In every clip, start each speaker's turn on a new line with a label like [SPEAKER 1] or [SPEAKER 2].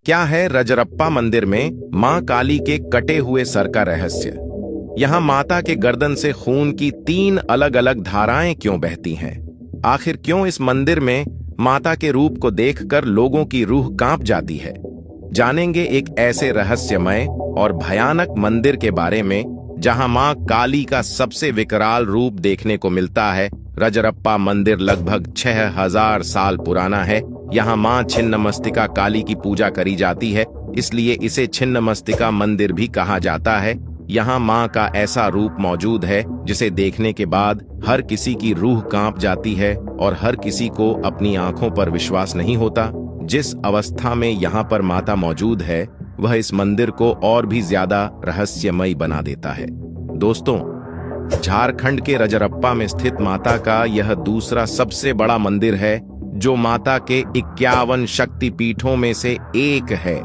[SPEAKER 1] क्या है रजरप्पा मंदिर में मां काली के कटे हुए सर का रहस्य? यहाँ माता के गर्दन से खून की 3 अलग-अलग धाराएं क्यों बहती हैं? आखिर क्यों इस मंदिर में माता के रूप को देखकर लोगों की रूह कांप जाती है? जानेंगे एक ऐसे रहस्यमय और भयानक मंदिर के बारे में जहां मां काली का सबसे विकराल रूप देखने को मिलता है। रजरप्पा मंदिर लगभग 6000 साल पुराना है। यहाँ मां छिन्नमस्तिका काली की पूजा करी जाती है, इसलिए इसे छिन्नमस्तिका मंदिर भी कहा जाता है। यहाँ मां का ऐसा रूप मौजूद है जिसे देखने के बाद हर किसी की रूह कांप जाती है और हर किसी को अपनी आंखों पर विश्वास नहीं होता। जिस अवस्था में यहाँ पर माता मौजूद है वह इस मंदिर को और भी ज्यादा रहस्यमयी बना देता है। दोस्तों, झारखंड के रजरप्पा में स्थित माता का यह दूसरा सबसे बड़ा मंदिर है, जो माता के 51 शक्तिपीठों में से एक है।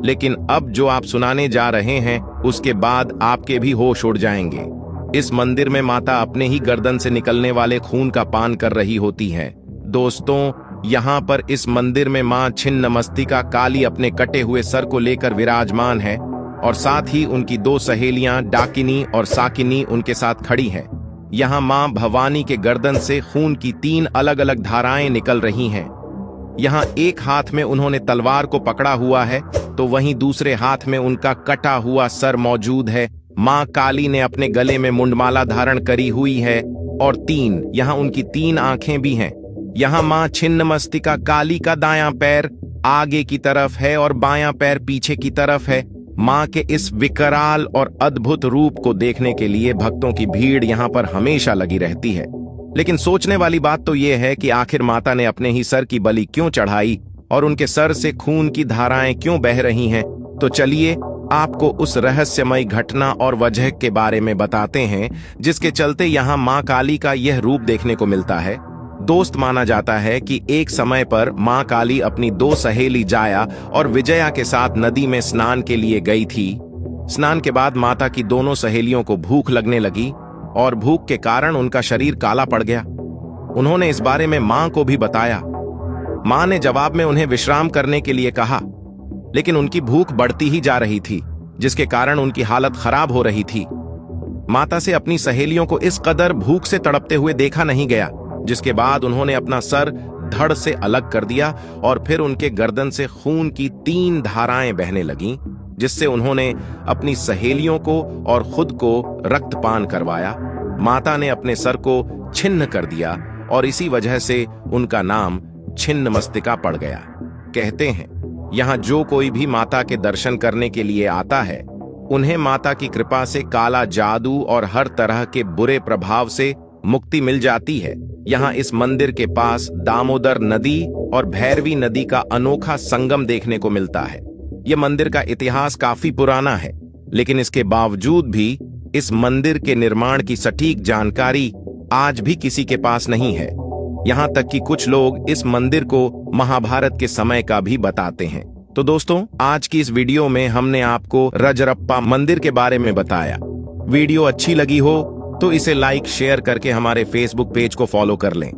[SPEAKER 1] लेकिन अब जो आप सुनाने जा रहे हैं उसके बाद आपके भी होश उड़ जाएंगे। इस मंदिर में माता अपने ही गर्दन से निकलने वाले खून का पान कर रही होती है। दोस्तों, यहाँ पर इस मंदिर में मां छिन्नमस्तिका काली अपने कटे हुए सर को लेकर विराजमान है और साथ ही उनकी 2 सहेलियां डाकिनी और साकिनी उनके साथ खड़ी हैं। यहाँ मां भवानी के गर्दन से खून की 3 अलग-अलग धाराएं निकल रही हैं। यहाँ एक हाथ में उन्होंने तलवार को पकड़ा हुआ है तो वहीं दूसरे हाथ में उनका कटा हुआ सर मौजूद है। मां काली ने अपने गले में मुंडमाला धारण करी हुई है और यहाँ उनकी 3 आंखें भी हैं। यहाँ मां छिन्नमस्तिका काली का दायां पैर आगे की तरफ है और बायां पैर पीछे की तरफ है। मां के इस विकराल और अद्भुत रूप को देखने के लिए भक्तों की भीड़ यहाँ पर हमेशा लगी रहती है। लेकिन सोचने वाली बात तो यह है कि आखिर माता ने अपने ही सर की बलि क्यों चढ़ाई और उनके सर से खून की धाराएं क्यों बह रही हैं? तो चलिए आपको उस रहस्यमयी घटना और वजह के बारे में बताते हैं जिसके चलते यहाँ मां काली का यह रूप देखने को मिलता है। दोस्त, माना जाता है कि एक समय पर मां काली अपनी 2 सहेली जाया और विजया के साथ नदी में स्नान के लिए गई थी। स्नान के बाद माता की दोनों सहेलियों को भूख लगने लगी और भूख के कारण उनका शरीर काला पड़ गया। उन्होंने इस बारे में मां को भी बताया। मां ने जवाब में उन्हें विश्राम करने के लिए कहा, लेकिन उनकी भूख बढ़ती ही जा रही थी, जिसके कारण उनकी हालत खराब हो रही थी। माता से अपनी सहेलियों को इस कदर भूख से तड़पते हुए देखा नहीं गया, जिसके बाद उन्होंने अपना सर धड़ से अलग कर दिया और फिर उनके गर्दन से खून की 3 धाराएं बहने लगीं, जिससे उन्होंने अपनी सहेलियों को और खुद को रक्तपान करवाया। माता ने अपने सर को छिन्न कर दिया और इसी वजह से उनका नाम छिन्नमस्तिका पड़ गया। कहते हैं यहाँ जो कोई भी माता के दर्शन करने के लिए आता है उन्हें माता की कृपा से काला जादू और हर तरह के बुरे प्रभाव से मुक्ति मिल जाती है। यहाँ इस मंदिर के पास दामोदर नदी और भैरवी नदी का अनोखा संगम देखने को मिलता है। यह मंदिर का इतिहास काफी पुराना है, लेकिन इसके बावजूद भी इस मंदिर के निर्माण की सटीक जानकारी आज भी किसी के पास नहीं है। यहाँ तक कि कुछ लोग इस मंदिर को महाभारत के समय का भी बताते हैं। तो दोस्तों, आज की इस वीडियो में हमने आपको रजरप्पा मंदिर के बारे में बताया। वीडियो अच्छी लगी हो तो इसे लाइक शेयर करके हमारे फेसबुक पेज को फॉलो कर लें।